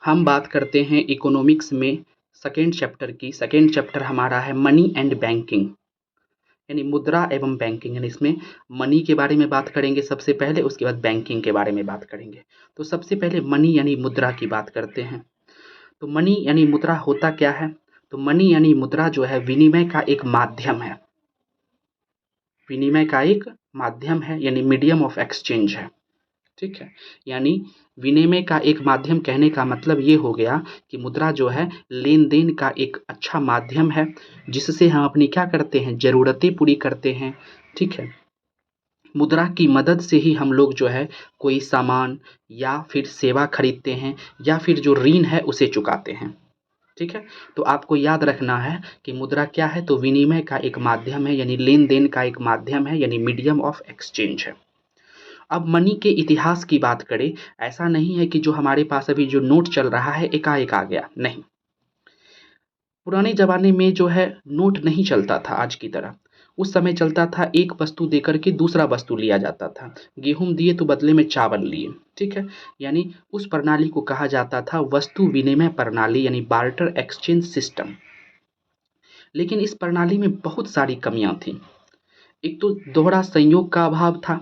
हम बात करते हैं इकोनॉमिक्स में सेकेंड चैप्टर की। सेकेंड चैप्टर हमारा है मनी एंड बैंकिंग, यानी मुद्रा एवं बैंकिंग। यानी इसमें मनी के बारे में बात करेंगे सबसे पहले, उसके बाद बैंकिंग के बारे में बात करेंगे। तो सबसे पहले मनी यानी मुद्रा की बात करते हैं। तो मनी यानी मुद्रा होता क्या है? तो मनी यानी मुद्रा जो है विनिमय का एक माध्यम है, विनिमय का एक माध्यम है, यानी मीडियम ऑफ एक्सचेंज है। ठीक है, यानी विनिमय का एक माध्यम कहने का मतलब ये हो गया कि मुद्रा जो है लेन देन का एक अच्छा माध्यम है, जिससे हम अपनी क्या करते हैं, ज़रूरतें पूरी करते हैं। ठीक है, मुद्रा की मदद से ही हम लोग जो है कोई सामान या फिर सेवा खरीदते हैं, या फिर जो ऋण है उसे चुकाते हैं। ठीक है, तो आपको याद रखना है कि मुद्रा क्या है, तो विनिमय का एक माध्यम है, यानी लेन देन का एक माध्यम है, यानी मीडियम ऑफ एक्सचेंज है। अब मनी के इतिहास की बात करें, ऐसा नहीं है कि जो हमारे पास अभी जो नोट चल रहा है एकाएक आ गया, नहीं। पुराने ज़माने में जो है नोट नहीं चलता था आज की तरह। उस समय चलता था एक वस्तु देकर के दूसरा वस्तु लिया जाता था। गेहूँ दिए तो बदले में चावल लिए। ठीक है, यानी उस प्रणाली को कहा जाता था वस्तु विनिमय प्रणाली, यानी बार्टर एक्सचेंज सिस्टम। लेकिन इस प्रणाली में बहुत सारी कमियां थीं। एक तो दोहरा संयोग का अभाव था,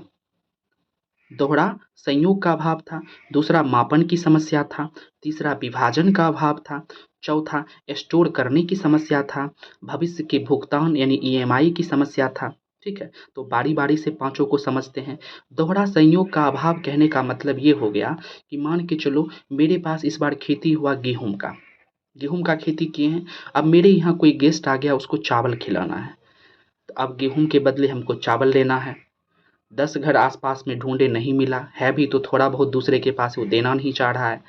दोहरा संयोग का अभाव था। दूसरा मापन की समस्या था। तीसरा विभाजन का अभाव था। चौथा स्टोर करने की समस्या था। भविष्य के भुगतान यानी ईएमआई की समस्या था। ठीक है, तो बारी बारी से पांचों को समझते हैं। दोहरा संयोग का अभाव कहने का मतलब ये हो गया कि मान के चलो मेरे पास इस बार खेती हुआ गेहूं का खेती किए हैं। अब मेरे यहाँ कोई गेस्ट आ गया, उसको चावल खिलाना है। तो अब गेहूं के बदले हमको चावल लेना है। 10 घर आसपास में ढूंढे, नहीं मिला है, भी तो थोड़ा बहुत दूसरे के पास, वो देना नहीं चाह रहा है।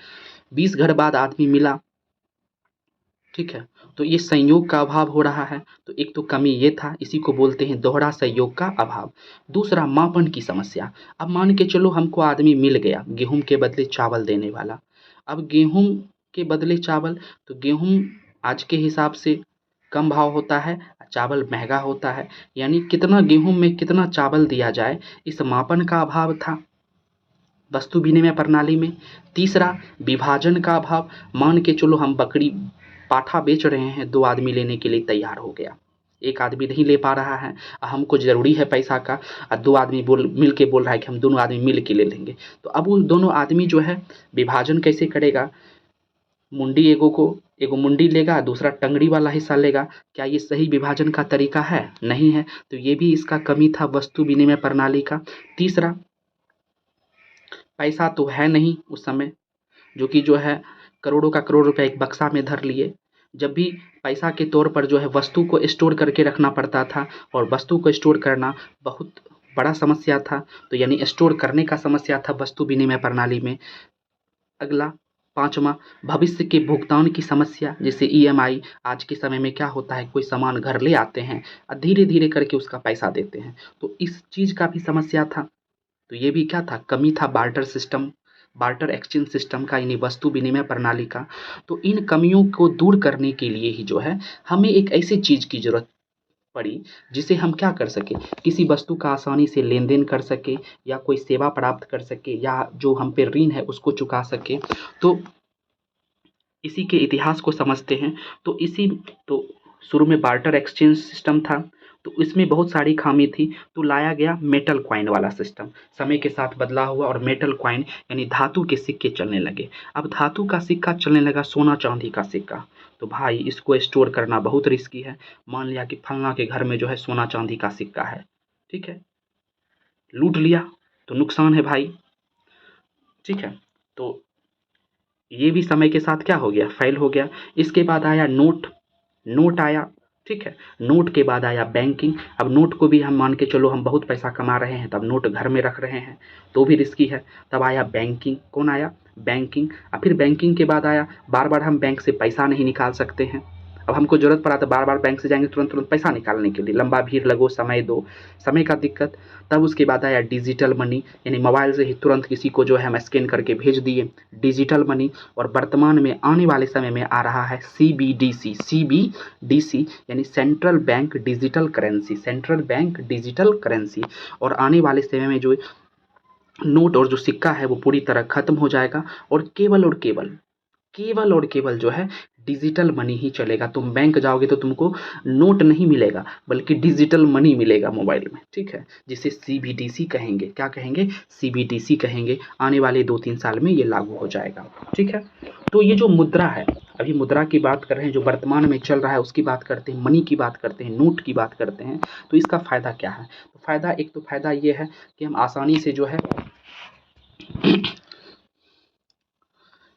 20 घर बाद आदमी मिला। ठीक है, तो ये संयोग का अभाव हो रहा है। तो एक तो कमी ये था, इसी को बोलते हैं दोहरा संयोग का अभाव। दूसरा मापन की समस्या। अब मान के चलो हमको आदमी मिल गया गेहूं के बदले चावल देने वाला। अब गेहूं के बदले चावल, तो गेहूं आज के हिसाब से कम भाव होता है, चावल महंगा होता है। यानी कितना गेहूं में कितना चावल दिया जाए, इस मापन का अभाव था वस्तु विनिमय प्रणाली में। तीसरा विभाजन का अभाव। मान के चलो हम बकरी पाठा बेच रहे हैं, 2 आदमी लेने के लिए तैयार हो गया, एक आदमी नहीं ले पा रहा है, हमको ज़रूरी है पैसा का, और 2 आदमी मिल के बोल रहा है कि हम दोनों आदमी मिल के ले लेंगे। तो अब उन दोनों आदमी जो है विभाजन कैसे करेगा? मुंडी एगो मुंडी लेगा, दूसरा टंगड़ी वाला हिस्सा लेगा। क्या ये सही विभाजन का तरीका है? नहीं है। तो ये भी इसका कमी था वस्तु विनिमय प्रणाली का। तीसरा, पैसा तो है नहीं उस समय, जो कि जो है करोड़ों का करोड़ रुपया एक बक्सा में धर लिए। जब भी पैसा के तौर पर जो है वस्तु को स्टोर करके रखना पड़ता था, और वस्तु को स्टोर करना बहुत बड़ा समस्या था। तो यानी स्टोर करने का समस्या था वस्तु विनिमय प्रणाली में। अगला, पांचवा, भविष्य के भुगतान की समस्या, जैसे ईएमआई। आज के समय में क्या होता है, कोई सामान घर ले आते हैं और धीरे धीरे करके उसका पैसा देते हैं, तो इस चीज़ का भी समस्या था। तो ये भी क्या था, कमी था barter system, barter exchange system का, यानी वस्तु विनिमय प्रणाली का। तो इन कमियों को दूर करने के लिए ही जो है हमें एक ऐसी चीज़ की ज़रूरत पड़ी जिसे हम क्या कर सके, किसी वस्तु का आसानी से लेन देन कर सके, या कोई सेवा प्राप्त कर सके, या जो हम पे ऋण है उसको चुका सके। तो इसी के इतिहास को समझते हैं। तो इसी तो शुरू में बार्टर एक्सचेंज सिस्टम था, तो इसमें बहुत सारी खामी थी। तो लाया गया मेटल कॉइन वाला सिस्टम, समय के साथ बदला हुआ, और मेटल कॉइन यानी धातु के सिक्के चलने लगे। अब धातु का सिक्का चलने लगा, सोना चांदी का सिक्का। तो भाई इसको स्टोर करना बहुत रिस्की है। मान लिया कि फलना के घर में जो है सोना चांदी का सिक्का है, ठीक है, लूट लिया तो नुकसान है भाई। ठीक है, तो ये भी समय के साथ क्या हो गया, फेल हो गया। इसके बाद आया नोट, नोट आया। ठीक है, नोट के बाद आया बैंकिंग। अब नोट को भी हम मान के चलो हम बहुत पैसा कमा रहे हैं, तब नोट घर में रख रहे हैं, तो भी रिस्की है। तब आया बैंकिंग। कौन आया, बैंकिंग। और फिर बैंकिंग के बाद आया, बार बार हम बैंक से पैसा नहीं निकाल सकते हैं। अब हमको जरूरत पड़ा तो बार बार बैंक से जाएंगे तुरंत तुरंत पैसा निकालने के लिए, लंबा भीड़ लगो, समय दो, समय का दिक्कत। तब उसके बाद आया डिजिटल मनी, यानी मोबाइल से ही तुरंत किसी को जो है हम स्कैन करके भेज दिए, डिजिटल मनी। और वर्तमान में आने वाले समय में आ रहा है सीबीडीसी, सीबीडीसी यानी central bank digital currency, central bank digital currency. और आने वाले समय में जो नोट और जो सिक्का है वो पूरी तरह खत्म हो जाएगा, और केवल केवल और केवल जो है डिजिटल मनी ही चलेगा। तुम बैंक जाओगे तो तुमको नोट नहीं मिलेगा, बल्कि डिजिटल मनी मिलेगा मोबाइल में, ठीक है, जिसे सीबीडीसी कहेंगे। क्या कहेंगे? सीबीडीसी कहेंगे। आने वाले 2-3 साल में ये लागू हो जाएगा, ठीक है। तो ये जो मुद्रा है, अभी मुद्रा की बात कर रहे हैं, जो वर्तमान में चल रहा है उसकी बात करते हैं, मनी की बात करते हैं, नोट की बात करते हैं। तो इसका फ़ायदा क्या है? तो फ़ायदा, एक तो फ़ायदा ये है कि हम आसानी से जो है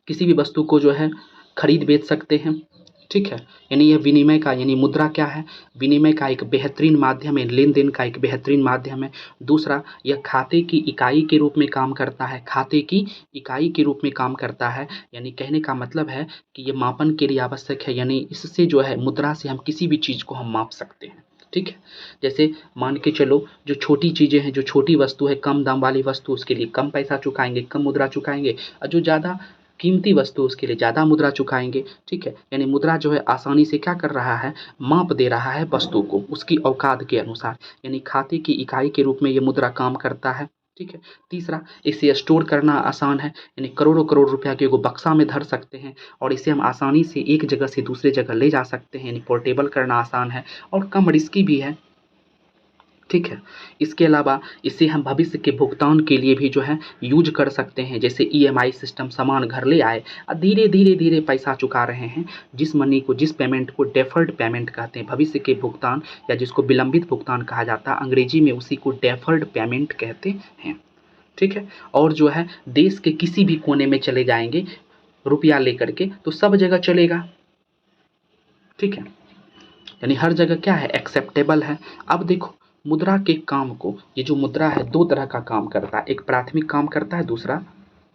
किसी भी वस्तु को जो है खरीद बेच सकते हैं, ठीक है। यानी यह विनिमय का, यानी मुद्रा क्या है? विनिमय का एक बेहतरीन माध्यम है, लेन देन का एक बेहतरीन माध्यम है। दूसरा, यह खाते की इकाई के रूप में काम करता है, खाते की इकाई के रूप में काम करता है। यानी कहने का मतलब है कि ये मापन के लिए आवश्यक है, यानी इससे जो है मुद्रा से हम किसी भी चीज़ को हम माप सकते हैं, ठीक है। जैसे मान के चलो, जो छोटी चीज़ें हैं, जो छोटी वस्तु है, कम दाम वाली वस्तु, उसके लिए कम पैसा चुकाएंगे, कम मुद्रा चुकाएंगे, और जो ज़्यादा कीमती वस्तु उसके लिए ज़्यादा मुद्रा चुकाएंगे, ठीक है। यानी मुद्रा जो है आसानी से क्या कर रहा है? माप दे रहा है वस्तु को उसकी औकात के अनुसार, यानी खाते की इकाई के रूप में ये मुद्रा काम करता है, ठीक है। तीसरा, इसे स्टोर करना आसान है, यानी करोड़ों करोड़ रुपया के एगो बक्सा में धर सकते हैं, और इसे हम आसानी से एक जगह से दूसरे जगह ले जा सकते हैं, यानी पोर्टेबल करना आसान है और कम रिस्की भी है, ठीक है। इसके अलावा इसे हम भविष्य के भुगतान के लिए भी जो है यूज कर सकते हैं, जैसे ईएमआई सिस्टम, सामान घर ले आए और धीरे धीरे धीरे पैसा चुका रहे हैं, जिस मनी को, जिस पेमेंट को डेफर्ड पेमेंट कहते हैं, भविष्य के भुगतान, या जिसको विलंबित भुगतान कहा जाता है अंग्रेजी में, उसी को डेफर्ड पेमेंट कहते हैं, ठीक है। और जो है देश के किसी भी कोने में चले जाएंगे रुपया लेकर के तो सब जगह चलेगा, ठीक है। यानी हर जगह क्या है? एक्सेप्टेबल है। अब देखो, मुद्रा के काम को, ये जो मुद्रा है 2 तरह का काम करता है, एक प्राथमिक काम करता है, दूसरा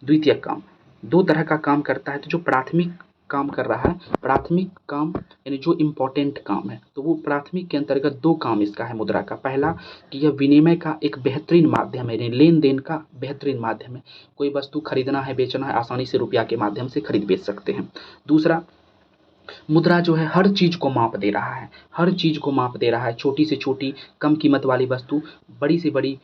द्वितीयक काम। 2 तरह का काम करता है। तो जो प्राथमिक काम कर रहा है, प्राथमिक काम यानी जो इम्पोर्टेंट काम है, तो वो प्राथमिक के अंतर्गत 2 काम इसका है मुद्रा का। पहला कि यह विनिमय का एक बेहतरीन माध्यम है, यानी लेन देन का बेहतरीन माध्यम है। कोई वस्तु खरीदना है, बेचना है, आसानी से रुपया के माध्यम से खरीद बेच सकते हैं। दूसरा, मुद्रा जो है हर चीज़ को माप दे रहा है, हर चीज़ को माप दे रहा है, छोटी से छोटी कम कीमत वाली वस्तु, बड़ी से बड़ी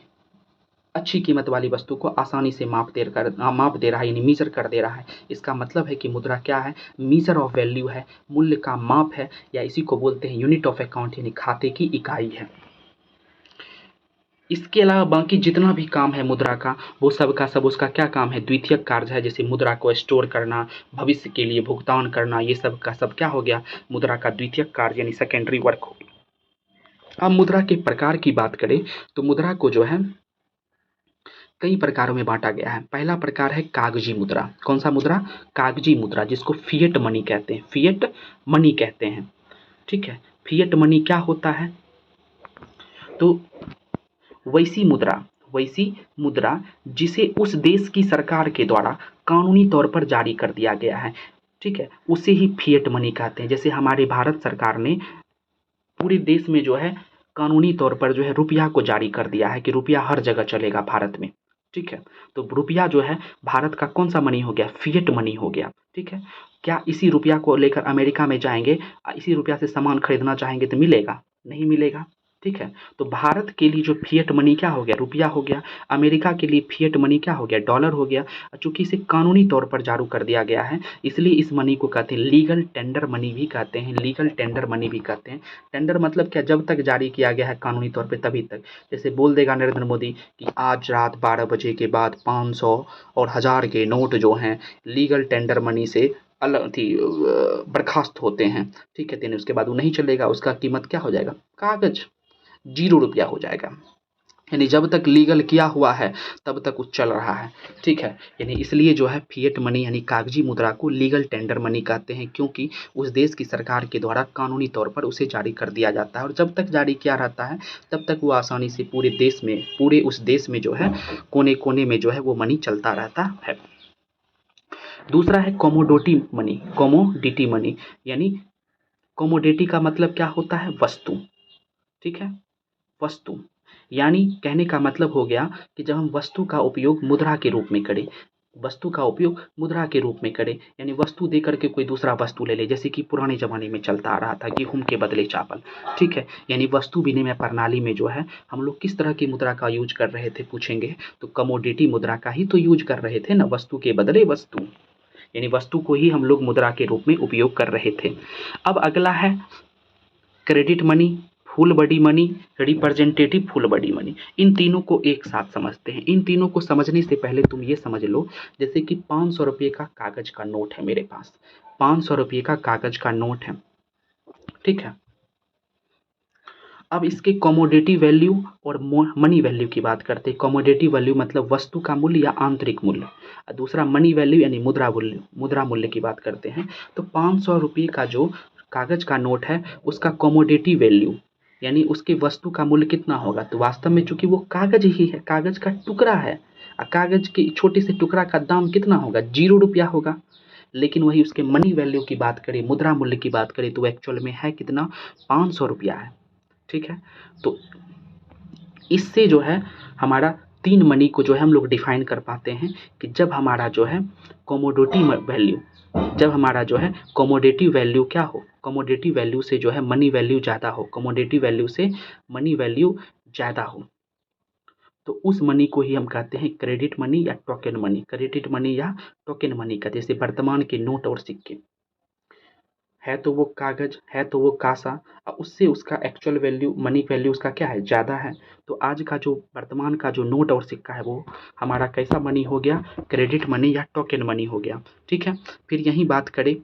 अच्छी कीमत वाली वस्तु को आसानी से माप दे रहा है, यानी मीज़र कर दे रहा है। इसका मतलब है कि मुद्रा क्या है? मीज़र ऑफ वैल्यू है, मूल्य का माप है, या इसी को बोलते हैं यूनिट ऑफ अकाउंट, यानी खाते की इकाई है। इसके अलावा बाकी जितना भी काम है मुद्रा का, वो सब का सब उसका क्या काम है? द्वितीयक कार्य है। जैसे मुद्रा को स्टोर करना, भविष्य के लिए भुगतान करना, ये सब का सब क्या हो गया? मुद्रा का द्वितीयक कार्य, यानी सेकेंडरी वर्क हो गया। अब मुद्रा के प्रकार की बात करें तो मुद्रा को जो है कई प्रकारों में बांटा गया है। पहला प्रकार है कागजी मुद्रा। कौन सा मुद्रा? कागजी मुद्रा, जिसको फिएट मनी कहते हैं, फिएट मनी कहते हैं, ठीक है। फिएट मनी क्या होता है? तो वैसी मुद्रा जिसे उस देश की सरकार के द्वारा कानूनी तौर पर जारी कर दिया गया है, ठीक है, उसे ही फिएट मनी कहते हैं। जैसे हमारे भारत सरकार ने पूरे देश में जो है कानूनी तौर पर जो है रुपया को जारी कर दिया है कि रुपया हर जगह चलेगा भारत में, ठीक है। तो रुपया जो है भारत का कौन सा मनी हो गया? फिएट मनी हो गया, ठीक है। क्या इसी रुपया को लेकर अमेरिका में जाएंगे, इसी रुपया से सामान खरीदना चाहेंगे तो मिलेगा? नहीं मिलेगा, ठीक है। तो भारत के लिए जो फिएट मनी क्या हो गया? रुपया हो गया। अमेरिका के लिए फिएट मनी क्या हो गया? डॉलर हो गया। चूंकि इसे कानूनी तौर पर जारी कर दिया गया है, इसलिए इस मनी को कहते हैं लीगल टेंडर मनी भी कहते हैं, लीगल टेंडर मनी भी कहते हैं। टेंडर मतलब क्या? जब तक जारी किया गया है कानूनी तौर पे तभी तक। जैसे बोल देगा नरेंद्र मोदी कि आज रात 12 बजे के बाद 500 और 1000 के नोट जो हैं लीगल टेंडर मनी से अलग थी बर्खास्त होते हैं, ठीक है। उसके बाद वो नहीं चलेगा, उसका कीमत क्या हो जाएगा? कागज, 0 रुपया हो जाएगा। यानी जब तक लीगल किया हुआ है तब तक वो चल रहा है, ठीक है। यानी इसलिए जो है फिएट मनी यानी कागजी मुद्रा को लीगल टेंडर मनी कहते हैं, क्योंकि उस देश की सरकार के द्वारा कानूनी तौर पर उसे जारी कर दिया जाता है, और जब तक जारी किया रहता है तब तक वो आसानी से पूरे देश में, पूरे उस देश में जो है कोने कोने में जो है वो मनी चलता रहता है। दूसरा है कमोडिटी मनी। कमोडिटी मनी यानी कमोडिटी का मतलब क्या होता है? वस्तु, ठीक है, वस्तु। यानी कहने का मतलब हो गया कि जब हम वस्तु का उपयोग मुद्रा के रूप में करें, वस्तु का उपयोग मुद्रा के रूप में करें, यानी वस्तु दे करके कोई दूसरा वस्तु ले ले, जैसे कि पुराने ज़माने में चलता आ रहा था गेहूं के बदले चावल, ठीक है। यानी वस्तु विनिमय प्रणाली में जो है हम लोग किस तरह की मुद्रा का यूज कर रहे थे पूछेंगे तो कमोडिटी मुद्रा का ही तो यूज कर रहे थे ना, वस्तु के बदले वस्तु। यानी वस्तु को ही हम लोग मुद्रा के रूप में उपयोग कर रहे थे। अब अगला है credit money, full body money, representative full body money. इन तीनों को एक साथ समझते हैं। इन तीनों को समझने से पहले तुम ये समझ लो, जैसे कि 500 रुपये का कागज का नोट है मेरे पास, 500 रुपये का कागज का नोट है, ठीक है। अब इसके कमोडिटी वैल्यू और मनी वैल्यू की बात करते हैं। कमोडिटी वैल्यू मतलब वस्तु का मूल्य या आंतरिक मूल्य, और दूसरा मनी वैल्यू यानी मुद्रा मूल्य की बात करते हैं। तो 500 रुपये का जो कागज का नोट है उसका कमोडिटी वैल्यू यानी उसके वस्तु का मूल्य कितना होगा, तो वास्तव में चूंकि वो कागज ही है, कागज का टुकड़ा है, और कागज के छोटे से टुकड़ा का दाम कितना होगा, 0 रुपया होगा। लेकिन वही उसके मनी वैल्यू की बात करें, मुद्रा मूल्य की बात करें, तो एक्चुअल में है कितना, 500 रुपया है, ठीक है। तो इससे जो है हमारा 3 मनी को जो है हम लोग डिफाइन कर पाते हैं कि जब हमारा जो है कमोडिटी वैल्यू, जब हमारा जो है कमोडिटी वैल्यू क्या हो, कमोडिटी वैल्यू से जो है मनी वैल्यू ज़्यादा हो, कमोडिटी वैल्यू से मनी वैल्यू ज़्यादा हो, तो उस मनी को ही हम कहते हैं क्रेडिट मनी या टोकन मनी। क्रेडिट मनी या टोकन मनी का, जैसे वर्तमान के नोट और सिक्के है तो वो कागज है, तो वो कासा, और उससे उसका एक्चुअल वैल्यू मनी वैल्यू उसका क्या है, ज़्यादा है। तो आज का जो वर्तमान का जो नोट और सिक्का है वो हमारा कैसा मनी हो गया, क्रेडिट मनी या टोकन मनी हो गया, ठीक है। फिर यही बात करें,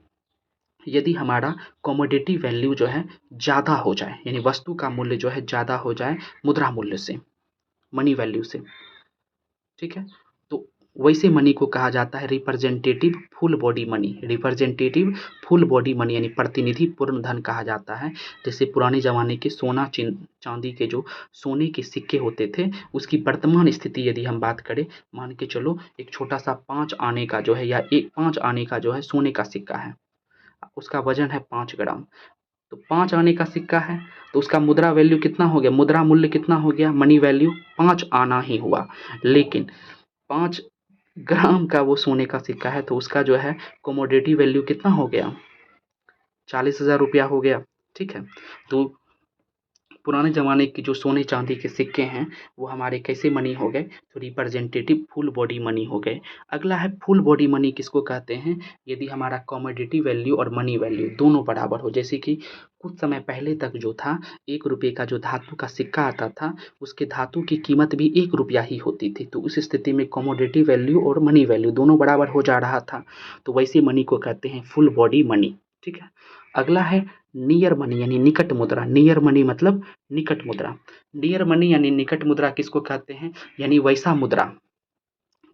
यदि हमारा कमोडिटी वैल्यू जो है ज़्यादा हो जाए, यानी वस्तु का मूल्य जो है ज़्यादा हो जाए मुद्रा मूल्य से, मनी वैल्यू से, ठीक है, तो वैसे मनी को कहा जाता है representative full body money. Representative full body money यानी प्रतिनिधि पूर्ण धन कहा जाता है। जैसे पुराने ज़माने के सोना चांदी के जो सोने के सिक्के होते थे, उसकी वर्तमान स्थिति यदि हम बात करें, मान के चलो एक छोटा सा 5 आने का जो है या 5 आने का जो है सोने का सिक्का है, उसका वजन है 5 ग्राम, तो 5 आने का सिक्का है, तो उसका मुद्रा वैल्यू कितना हो गया, मुद्रा मूल्य कितना हो गया, मनी वैल्यू 5 आना ही हुआ। लेकिन 5 ग्राम का वो सोने का सिक्का है, तो उसका जो है कमोडिटी वैल्यू कितना हो गया, 40,000 रुपया हो गया, ठीक है। तो पुराने ज़माने के जो सोने चांदी के सिक्के हैं वो हमारे कैसे मनी हो गए, तो रिप्रेजेंटेटिव फुल बॉडी मनी हो गए। अगला है फुल बॉडी मनी, किसको कहते हैं, यदि हमारा कमोडिटी वैल्यू और मनी वैल्यू दोनों बराबर हो। जैसे कि कुछ समय पहले तक जो था 1 रुपये का जो धातु का सिक्का आता था, उसके धातु की कीमत भी 1 रुपया ही होती थी। तो उस स्थिति में कमोडिटी वैल्यू और मनी वैल्यू दोनों बराबर हो जा रहा था, तो वैसे मनी को कहते हैं फुल बॉडी मनी, ठीक है। अगला है नियर मनी यानी निकट मुद्रा। नियर मनी मतलब निकट मुद्रा। नियर मनी यानी निकट मुद्रा किसको कहते हैं, यानी वैसा मुद्रा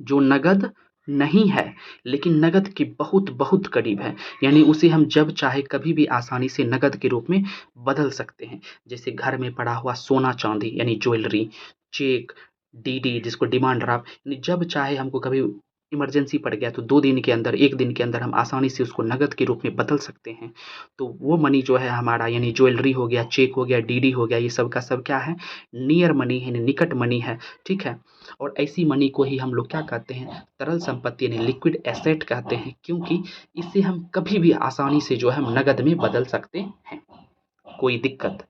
जो नगद नहीं है लेकिन नगद के बहुत बहुत करीब है, यानी उसे हम जब चाहे कभी भी आसानी से नगद के रूप में बदल सकते हैं। जैसे घर में पड़ा हुआ सोना चांदी यानी ज्वेलरी, चेक, डीडी जिसको डिमांड ड्राफ्ट, यानी जब चाहे हमको कभी इमरजेंसी पड़ गया तो 2 दिन के अंदर, 1 दिन के अंदर हम आसानी से उसको नगद के रूप में बदल सकते हैं। तो वो मनी जो है हमारा, यानी ज्वेलरी हो गया, चेक हो गया, डीडी हो गया, ये सब का सब क्या है, नियर मनी है, यानी निकट मनी है, ठीक है। और ऐसी मनी को ही हम लोग क्या कहते हैं, तरल संपत्ति यानी लिक्विड एसेट कहते हैं, क्योंकि इससे हम कभी भी आसानी से जो है हम नगद में बदल सकते हैं, कोई दिक्कत।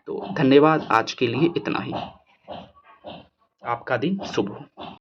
तो धन्यवाद, आज के लिए इतना ही। आपका दिन शुभ हो।